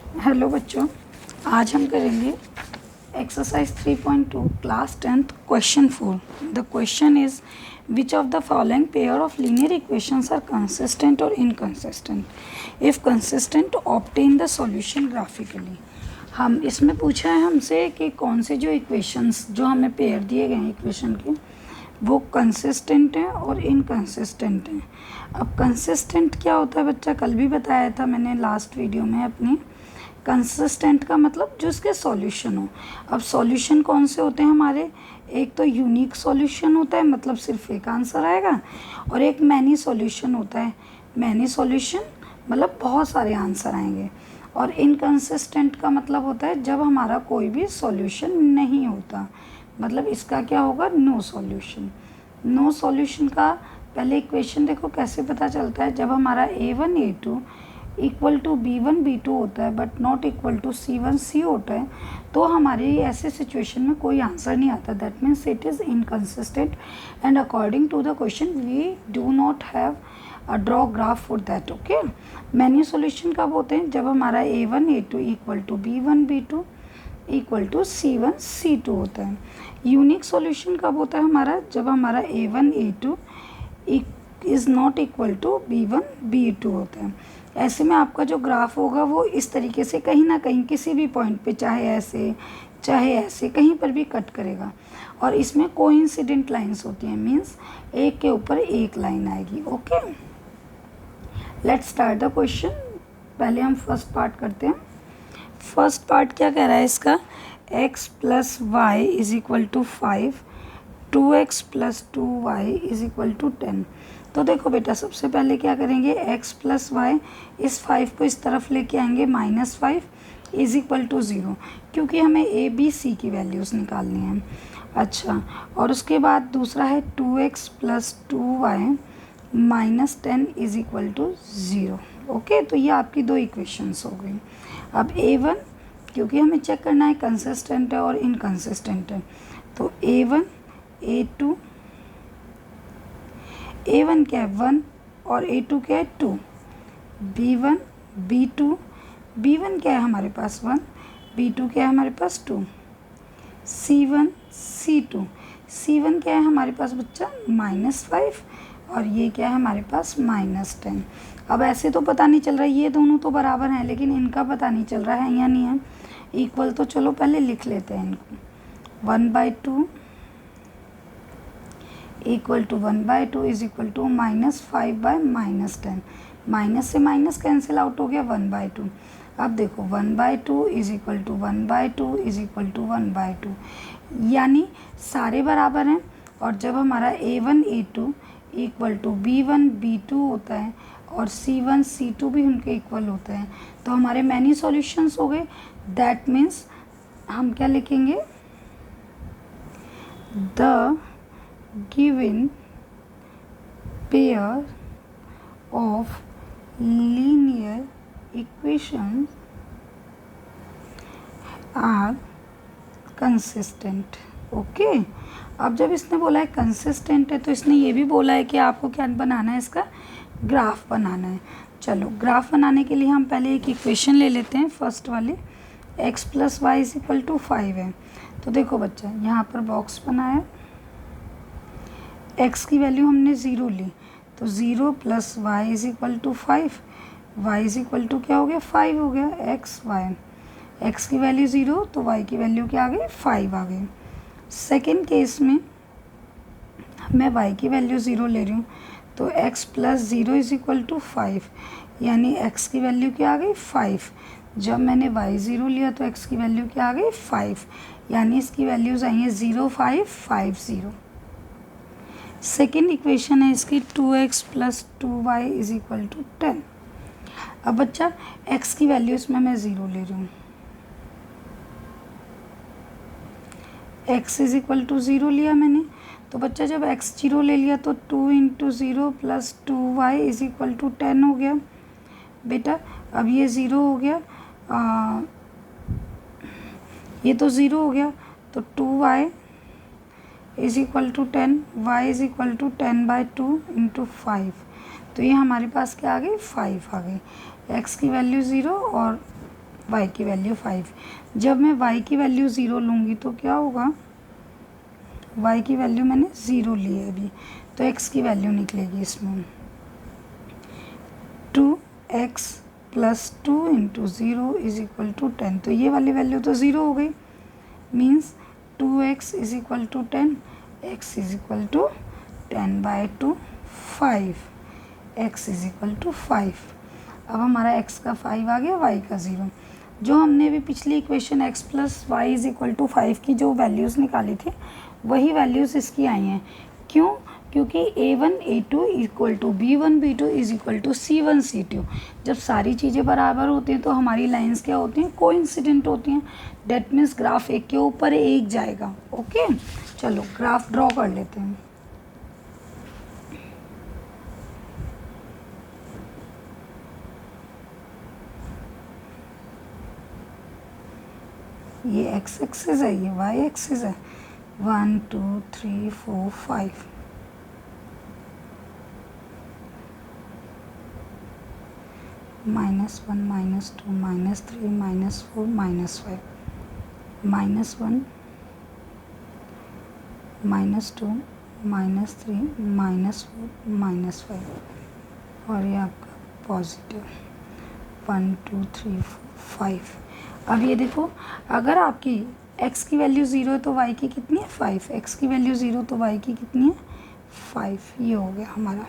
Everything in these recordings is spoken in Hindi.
हेलो बच्चों, आज हम करेंगे exercise 3.2 class 10th question 4। The question is which of the following pair of linear equations are consistent और inconsistent. If consistent obtain the solution graphically. हम इसमें पूछा है हमसे कि कौन से जो इक्वेशंस जो हमें पेयर दिए गए हैं इक्वेशन के वो कंसिस्टेंट हैं और इनकंसिस्टेंट हैं। अब कंसिस्टेंट क्या होता है बच्चा, कल भी बताया था मैंने लास्ट वीडियो में अपनी। कंसिस्टेंट का मतलब जो इसके सॉल्यूशन हो। अब सॉल्यूशन कौन से होते हैं हमारे, एक तो यूनिक सॉल्यूशन होता है मतलब सिर्फ एक आंसर आएगा, और एक मैनी सॉल्यूशन होता है। मैनी सॉल्यूशन मतलब बहुत सारे आंसर आएंगे। और इनकंसिस्टेंट का मतलब होता है जब हमारा कोई भी सॉल्यूशन नहीं होता, मतलब इसका क्या होगा, नो सॉल्यूशन। नो सॉल्यूशन का पहले इक्वेशन देखो कैसे पता चलता है। जब हमारा a1 a2 equal to b1 b2 होता है but not equal to c1 c होता है, तो हमारी ऐसे सिचुएशन में कोई आंसर नहीं आता। That means it is inconsistent and according to the question we do not have a draw graph for that. Okay, many solution कब होते हैं, जब हमारा a1 a2 equal to b1 b2 equal to c1 c2 होता है। यूनिक सॉल्यूशन कब होता है हमारा, जब हमारा a1 a2 is not equal to b1 b2 होता है। ऐसे में आपका जो ग्राफ होगा वो इस तरीके से कहीं ना कहीं किसी भी पॉइंट पे, चाहे ऐसे कहीं पर भी कट करेगा। और इसमें कोइंसिडेंट लाइंस होती हैं, मीन्स एक के ऊपर एक लाइन आएगी। Okay, let's start the question. पहले हम फर्स्ट पार्ट करते हैं। फर्स्ट पार्ट क्या कह रहा है इसका, x plus y is equal to 5, 2x plus 2y is equal to 10। तो देखो बेटा, सबसे पहले क्या करेंगे, x प्लस वाई इस 5 को इस तरफ लेके आएंगे -5 इज इक्वल टू 0, क्योंकि हमें a b c की वैल्यूज़ निकालनी है। अच्छा, और उसके बाद दूसरा है 2x plus 2y minus 10 is equal to 0। Okay, तो ये आपकी दो इक्वेशंस हो गई। अब a1, क्योंकि हमें चेक करना है कंसिस्टेंट है और इनकंसिस्टेंट है, तो a1 a2, a1 क्या है 1 और a2 क्या है 2, b1 b2, b1 क्या है हमारे पास 1, b2 क्या है हमारे पास 2, c1 c2, c1 क्या है हमारे पास बच्चा -5 और ये क्या है हमारे पास -10। अब ऐसे तो पता नहीं चल रहा है, ये दोनों तो बराबर हैं लेकिन इनका पता नहीं चल रहा है या नहीं है इक्वल। तो चलो पहले लिख लेते हैं इनको। 1/2 equal to 1/2 is equal to -5/-10। Minus से माइनस कैंसिल आउट हो गया 1/2। अब देखो 1/2 is equal to 1/2 is equal to 1/2, यानी सारे बराबर हैं। और जब हमारा a1 a2 equal to b1 b2 होता है और c1 c2 भी उनके इक्वल होते हैं, तो हमारे मैनी सॉल्यूशंस हो गए। दैट मीन्स हम क्या लिखेंगे, the given pair of linear equations are consistent. Okay, अब जब इसने बोला है कंसिस्टेंट है तो इसने ये भी बोला है कि आपको क्या बनाना है, इसका ग्राफ बनाना है। चलो ग्राफ बनाने के लिए हम पहले एक इक्वेशन ले लेते हैं, फर्स्ट वाली x plus y is equal to 5 है। तो देखो बच्चा, यहाँ पर बॉक्स बनाया, x की वैल्यू हमने 0 ली, तो 0 plus y is equal to 5, y is equal to क्या हो गया 5 हो गया, x की वैल्यू 0 तो y की वैल्यू क्या आ गई 5 आ गई। सेकेंड केस में मैं y की वैल्यू 0 ले रही हूँ, तो x plus 0 is equal to 5, यानी x की वैल्यू क्या आ गई 5। जब मैंने y 0 लिया तो x की वैल्यू क्या आ गई 5, यानी इसकी वैल्यूज़ आई हैं 0 5 5 0। सेकेंड इक्वेशन है इसकी 2x plus 2y is equal to 10। अब बच्चा x की वैल्यू इसमें मैं 0 ले रही हूँ, x इज इक्वल टू 0 लिया मैंने, तो बच्चा जब x 0 ले लिया तो 2 into 0 plus 2y is equal to 10 हो गया। बेटा अब ये 0 हो गया, ये तो 0 हो गया, तो 2y is equal to 10, y is equal to 10/2 into 5, तो ये हमारे पास क्या आ गई 5 आ गई। x की वैल्यू 0 और y की वैल्यू 5। जब मैं y की वैल्यू 0 लूँगी तो क्या होगा, y की वैल्यू मैंने 0 ली है अभी, तो x की वैल्यू निकलेगी इसमें 2x plus 2 into 0 is equal to 10। तो ये वाली वैल्यू तो 0 हो गई, means 2x is equal to 10, x is equal to 10/2 5, x is equal to 5। अब हमारा x का 5 आ गया, y का 0। जो हमने अभी पिछली equation x plus y is equal to 5 की जो वैल्यूज़ निकाली थी वही वैल्यूज़ इसकी आई हैं। क्यों? क्योंकि a1 a2 equal to b1 b2 is equal to c1 c2। जब सारी चीज़ें बराबर होती हैं तो हमारी लाइंस क्या होती हैं, कोइंसिडेंट होती हैं। डेट मीन्स ग्राफ एक के ऊपर एक जाएगा। ओके, चलो ग्राफ ड्रॉ कर लेते हैं। ये x एक्सिस है, ये y एक्सिस है। 1 2 3 4 5, -1 -2 -3 -4 -5, -1 -2 -3 -4 -5, और ये आपका पॉजिटिव 1 2 3 4 5। अब ये देखो, अगर आपकी x की वैल्यू 0 है तो y की कितनी है 5, x की वैल्यू 0 तो y की कितनी है 5। ये हो गया हमारा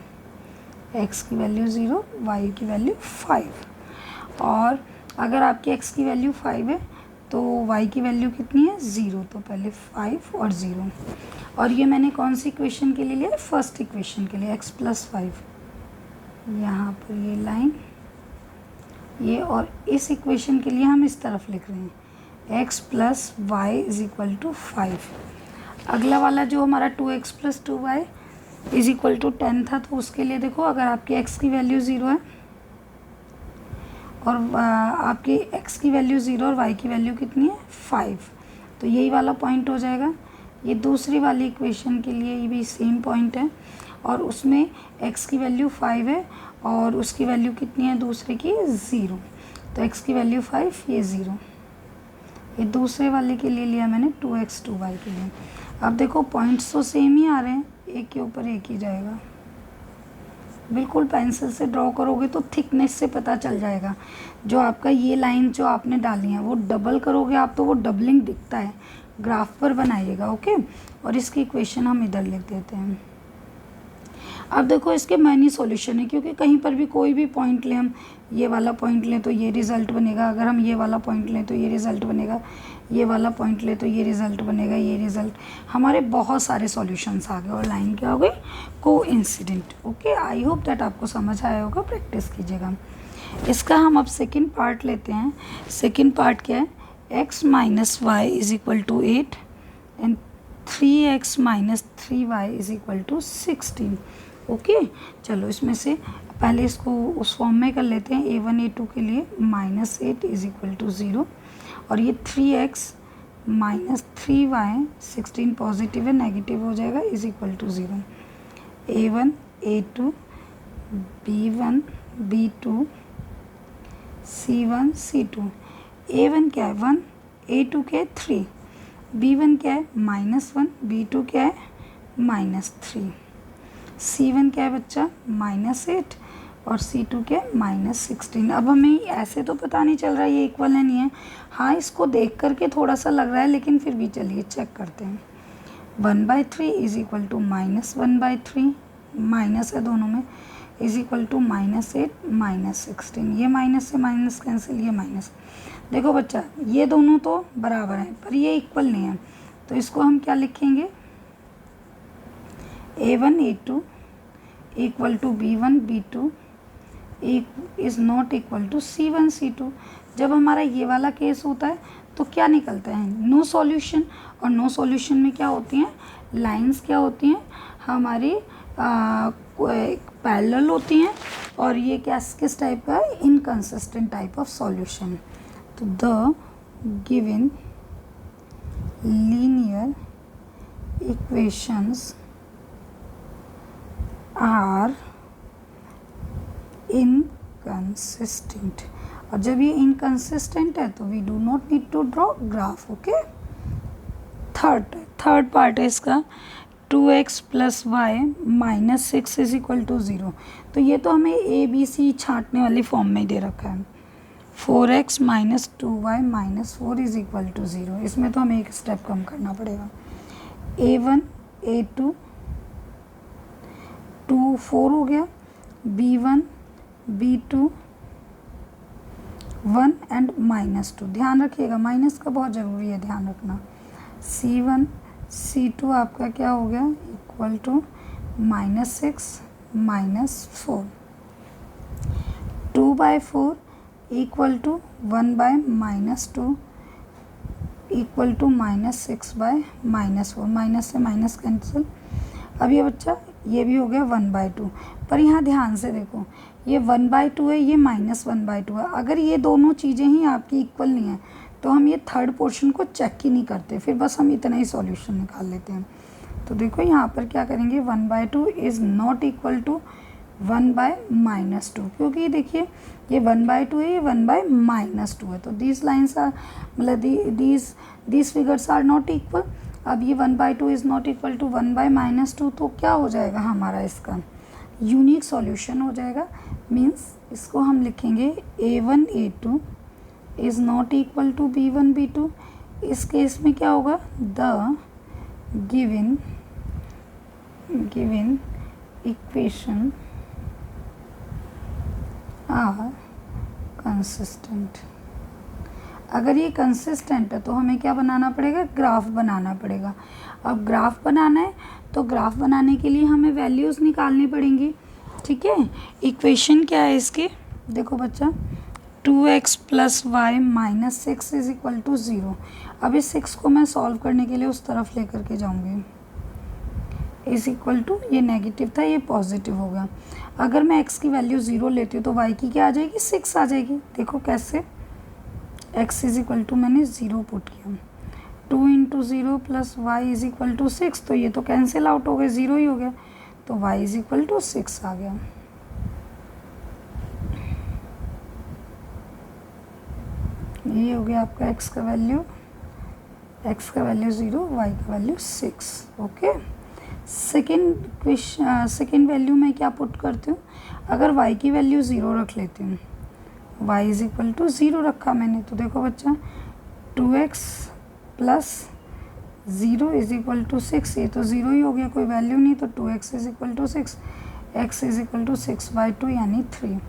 x की वैल्यू 0, y की वैल्यू 5। और अगर आपकी x की वैल्यू 5 है तो y की वैल्यू कितनी है 0, तो पहले 5 और 0। और ये मैंने कौन सी इक्वेशन के लिए लिया, फर्स्ट इक्वेशन के लिए, x प्लस 5। यहाँ पर ये लाइन, ये, और इस इक्वेशन के लिए हम इस तरफ लिख रहे हैं x plus y is equal to 5। अगला वाला जो हमारा 2x plus 2y is equal to 10 था, तो उसके लिए देखो, अगर आपकी x की वैल्यू 0 है और आपकी x की वैल्यू 0 और y की वैल्यू कितनी है 5, तो यही वाला पॉइंट हो जाएगा। ये दूसरी वाली इक्वेशन के लिए ये भी सेम पॉइंट है, और उसमें x की वैल्यू 5 है और उसकी वैल्यू कितनी है दूसरे की 0, तो x की वैल्यू 5, ये 0। ये दूसरे वाले के लिए लिया मैंने 2x 2y के लिए। अब देखो पॉइंट्स तो सेम ही आ रहे हैं, एक के ऊपर एक ही जाएगा। बिल्कुल पेंसिल से ड्रॉ करोगे तो थिकनेस से पता चल जाएगा। जो आपका ये लाइन जो आपने डाली है वो डबल करोगे आप तो वो डबलिंग दिखता है, ग्राफ पर बनाइएगा। ओके, और इसकी इक्वेशन हम इधर लिख देते हैं। अब देखो इसके मैनी सॉल्यूशन है, क्योंकि कहीं पर भी कोई भी पॉइंट लें, हम ये वाला पॉइंट लें तो ये रिज़ल्ट बनेगा, अगर हम ये वाला पॉइंट लें तो ये रिज़ल्ट बनेगा, ये वाला पॉइंट लें तो ये रिज़ल्ट बनेगा, ये रिज़ल्ट, हमारे बहुत सारे सॉल्यूशंस आ गए और लाइन क्या हो गई, coincident. Okay, I hope that आपको समझ आया होगा, प्रैक्टिस कीजिएगा। इसका हम अब सेकेंड पार्ट लेते हैं। सेकेंड पार्ट क्या है, x minus y is equal to 8 and 3x minus 3y is equal to 16। Okay, चलो इसमें से पहले इसको उस फॉर्म में कर लेते हैं। a1 a2 के लिए -8 इज इक्वल टू 0, और ये 3x माइनस 3y 16 पॉजिटिव है, नेगेटिव हो जाएगा, is equal to 0। a1 a2 b1 b2 c1 c2। a1 क्या है 1, a2 क्या है 3, b1 क्या है -1, b2 क्या है -3, c1 क्या है बच्चा -8 और c2 क्या है -16। अब हमें ऐसे तो पता नहीं चल रहा है ये इक्वल है नहीं है, हाँ इसको देख करके थोड़ा सा लग रहा है, लेकिन फिर भी चलिए चेक करते हैं। 1/3 इज इक्वल टू -1/3, माइनस है दोनों में, इज इक्वल टू -8 -16। ये माइनस से माइनस कैंसिल, ये माइनस। देखो बच्चा ये दोनों तो बराबर हैं पर ये इक्वल नहीं है, तो इसको हम क्या लिखेंगे, a1 a2 equal to b1 b2 is not equal to c1 c2। जब हमारा ये वाला केस होता है तो क्या निकलता है, नो सॉल्यूशन। और नो सॉल्यूशन में क्या होती हैं, लाइंस क्या होती हैं हमारी पैरेलल होती हैं, और ये किस टाइप का है, इनकंसिस्टेंट टाइप ऑफ सॉल्यूशन। तो the given linear equations are inconsistent. और जब ये इनकंसिस्टेंट है तो we do not need to draw graph. Okay, third part है इसका 2x plus y minus 6 is equal to 0. तो ये तो हमें ए बी सी छांटने वाली फॉर्म में दे रखा है. 4x minus 2y minus 4 is equal to 0. इसमें तो हमें एक स्टेप कम करना पड़ेगा. a1 a2 2 4 हो गया, b1 b2 1 एंड माइनस 2. ध्यान रखिएगा माइनस का बहुत ज़रूरी है ध्यान रखना. c1 c2 आपका क्या हो गया equal to minus 6 minus 4. 2/4 equal to 1/-2 equal to -6/-4. Minus से माइनस कैंसिल. अब ये बच्चा ये भी हो गया 1/2. पर यहाँ ध्यान से देखो ये 1/2 है, ये -1/2 है. अगर ये दोनों चीज़ें ही आपकी इक्वल नहीं है तो हम ये थर्ड पोर्शन को चेक ही नहीं करते, फिर बस हम इतना ही सॉल्यूशन निकाल लेते हैं. तो देखो यहाँ पर क्या करेंगे 1/2 इज़ नॉट इक्वल टू 1/-2, क्योंकि देखिए ये 1/2 है, ये 1/-2 है. तो दीज लाइन्स आर मतलब these figures are not equal. अब ये 1/2 इज़ नॉट इक्वल टू 1/-2, तो क्या हो जाएगा हमारा इसका यूनिक सॉल्यूशन हो जाएगा. मीन्स इसको हम लिखेंगे a1 a2 is not equal to b1 b2. इस केस में क्या होगा the given equation are consistent. अगर ये कंसिस्टेंट है तो हमें क्या बनाना पड़ेगा ग्राफ बनाना पड़ेगा. अब ग्राफ बनाना है तो ग्राफ बनाने के लिए हमें वैल्यूज़ निकालनी पड़ेंगी. ठीक है, इक्वेशन क्या है इसकी देखो बच्चा 2x plus y minus 6 is equal to 0. अब इस 6 को मैं सॉल्व करने के लिए उस तरफ लेकर के जाऊंगी. इज इक्वल टू ये नेगेटिव था ये पॉजिटिव हो गया. अगर मैं x की वैल्यू 0 लेती हूँ तो y की क्या आ जाएगी 6 आ जाएगी. देखो कैसे x इज इक्वल टू मैंने 0 पुट किया. 2 into 0 plus y is equal to 6, तो ये तो कैंसिल आउट हो गए 0 ही हो गया. तो y इज इक्वल टू 6 आ गया. ये हो गया आपका x का वैल्यू 0, y का वैल्यू 6. ओके, सेकेंड वैल्यू में क्या पुट करती हूँ. अगर y की वैल्यू 0 रख लेती हूँ, y इज इक्वल टू 0 रखा मैंने. तो देखो बच्चा 2x plus 0 is equal to 6. ये तो 0 ही हो गया, कोई वैल्यू नहीं. तो 2x is equal to 6, x is equal to 6/2 यानी 3.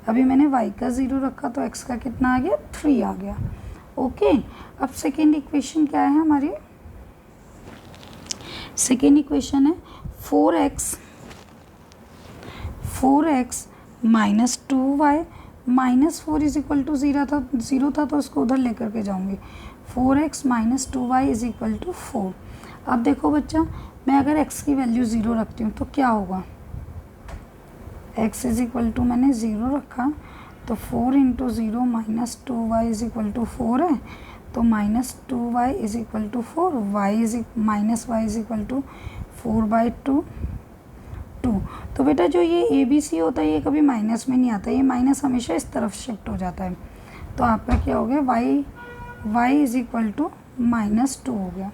अभी मैंने y का 0 रखा तो x का कितना आ गया 3 आ गया. ओके, अब सेकेंड इक्वेशन क्या है हमारी. सेकेंड इक्वेशन है 4x minus 2y minus 4 is equal to 0 था तो उसको उधर लेकर के जाऊंगी. 4x minus 2y is equal to 4. अब देखो बच्चा मैं अगर x की वैल्यू 0 रखती हूँ तो क्या होगा. x इज इक्वल टू मैंने 0 रखा तो 4 into 0 minus 2y is equal to 4 है. तो minus 2y is equal to 4, minus y is equal to 4/2. तो बेटा जो ये ए बी सी होता है ये कभी माइनस में नहीं आता, ये माइनस हमेशा इस तरफ शिफ्ट हो जाता है. तो आपका क्या हो गया y इज इक्वल टू -2 हो गया.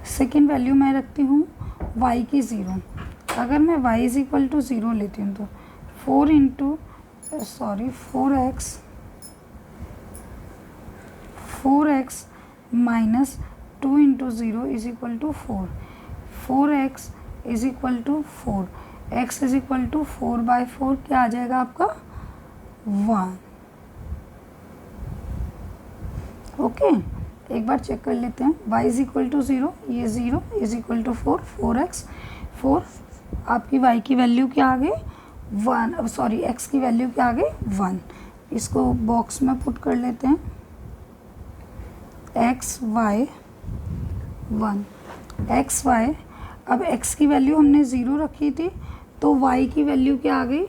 सेकेंड वैल्यू मैं रखती हूँ y की 0. अगर मैं y इज इक्वल टू 0 लेती हूँ तो 4x minus 2 into 0 is equal to 4. 4x is equal to 4, x is equal to 4/4 क्या आ जाएगा आपका 1. ओके, एक बार चेक कर लेते हैं. y इज इक्वल टू 0, ये 0 इज इक्वल टू 4, 4x 4. आपकी y की वैल्यू क्या आ गई 1, अब सॉरी x की वैल्यू क्या आ गई 1. इसको बॉक्स में पुट कर लेते हैं. x y 1 x y. अब x की वैल्यू हमने 0 रखी थी तो y की वैल्यू क्या आ गई.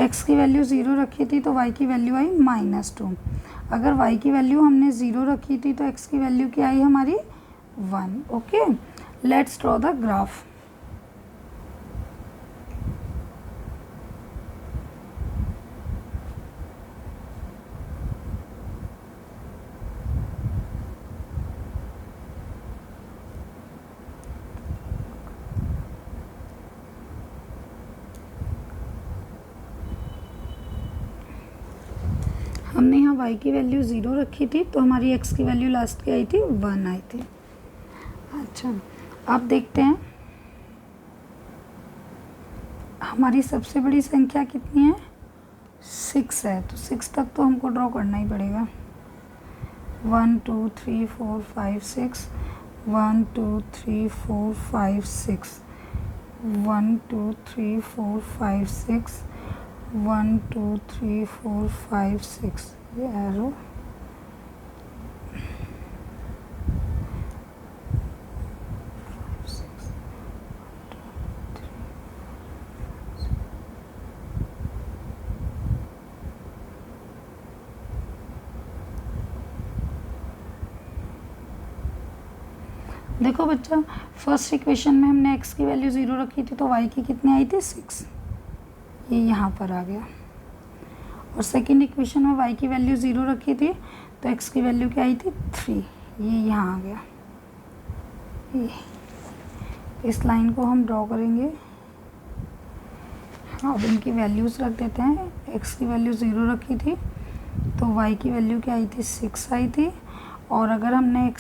x की वैल्यू 0 रखी थी तो y की वैल्यू आई -2. अगर y की वैल्यू हमने 0 रखी थी तो x की वैल्यू क्या आई हमारी 1. Okay, let's draw the graph. हमने यहाँ y की वैल्यू 0 रखी थी तो हमारी x की वैल्यू लास्ट की आई थी 1 आई थी। अच्छा, अब देखते हैं हमारी सबसे बड़ी संख्या कितनी है, 6 है, तो 6 तक तो हमको ड्रॉ करना ही पड़ेगा। 1 2 3 4 5 6, 1 2 3 4 5 6, 1 2 3 4 5 6, 1 2 3 4 5 6, ये एरो देखो बच्चा, फर्स्ट इक्वेशन में हमने x की वैल्यू 0 रखी थी तो y की कितनी आई थी 6, ये यहाँ पर आ गया। और सेकंड इक्वेशन में y की वैल्यू 0 रखी थी तो x की वैल्यू क्या आई थी 3, ये यहाँ आ गया। ये इस लाइन को हम ड्रॉ करेंगे। अब इनकी वैल्यूज़ रख देते हैं। x की वैल्यू 0 रखी थी तो y की वैल्यू क्या आई थी 6 आई थी। और अगर हमने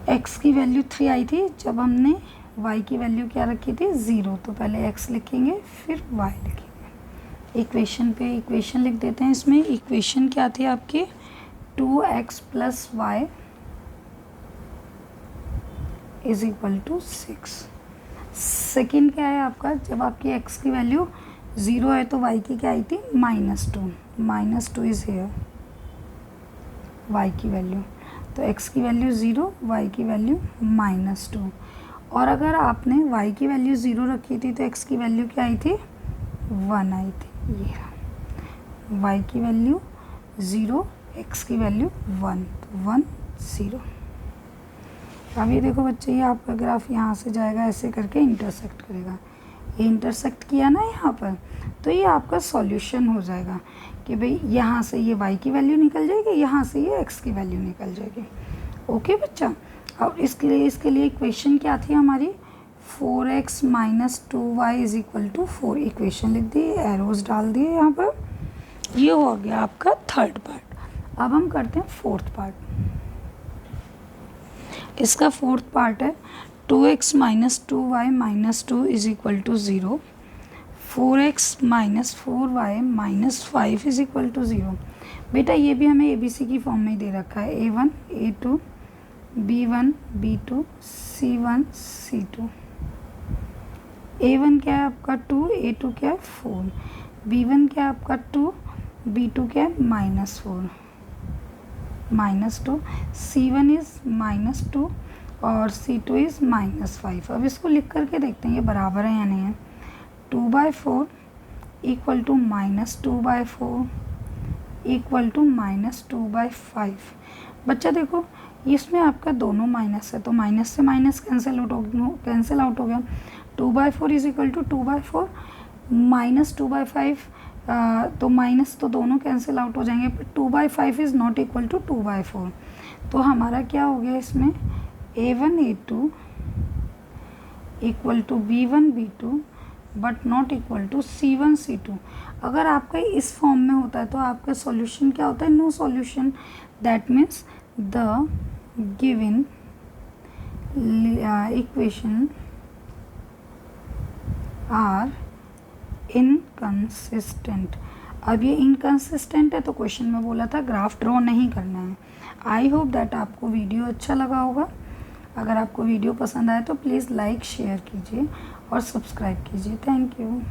x की वैल्यू 3 आई थी जब हमने y की वैल्यू क्या रखी थी 0, तो पहले x लिखेंगे फिर y लिखेंगे। इक्वेशन पे इक्वेशन लिख देते हैं। इसमें इक्वेशन क्या थी आपकी 2x + y = 6। सेकेंड क्या है आपका, जब आपकी x की वैल्यू 0 है तो y की क्या आई थी -2 इज़ हेयर y की वैल्यू। तो x की वैल्यू 0, y की वैल्यू -2। और अगर आपने y की वैल्यू 0 रखी थी तो x की वैल्यू क्या आई थी 1 आई थी। ये y की वैल्यू 0, x की वैल्यू 1, तो 1 0। अब ये देखो बच्चे, ये आपका ग्राफ यहाँ से जाएगा ऐसे करके इंटरसेक्ट करेगा। ये इंटरसेक्ट किया ना यहाँ पर, तो ये आपका सॉल्यूशन हो जाएगा कि भाई यहाँ से ये y की वैल्यू निकल जाएगी, यहाँ से ये x की वैल्यू निकल जाएगी। ओके बच्चा, अब इसके लिए इक्वेशन क्या थी हमारी 4x - 2y = 4। इक्वेशन लिख दी, एरोज डाल दिए यहाँ पर। ये हो गया आपका थर्ड पार्ट। अब हम करते हैं फोर्थ पार्ट। इसका फोर्थ पार्ट है 2x - 2y - 2 = 0, 4x - 4y - 5 = 0। बेटा ये भी हमें ABC की फॉर्म में ही दे रखा है, A1 A2 B1 B2 C1 C2। A1 क्या है आपका 2, A2 क्या है 4, B1 क्या है आपका 2, B2 क्या है -4 -2, C1 इज़ -2 और C2 इज़ -5। अब इसको लिख करके देखते हैं ये बराबर है या नहीं है। 2/4 = -2/4 = -2/5। बच्चा देखो, इसमें आपका दोनों माइनस है तो माइनस से माइनस कैंसिल आउट हो गया। 2/4 = 2/4, -2/5 तो माइनस तो दोनों कैंसिल आउट हो जाएंगे, पर 2/5 इज़ नॉट इक्वल टू 2/4। तो हमारा क्या हो गया इसमें A1 A2 = B1 B2 but not equal to C1 C2। अगर आपका इस फॉर्म में होता है तो आपका सॉल्यूशन क्या होता है, no solution. That means the given equation are inconsistent. अब ये इनकंसिस्टेंट है तो क्वेश्चन में बोला था ग्राफ ड्रॉ नहीं करना है। आई होप दैट आपको वीडियो अच्छा लगा होगा। अगर आपको वीडियो पसंद आए तो प्लीज़ लाइक शेयर कीजिए और सब्सक्राइब कीजिए। Thank you.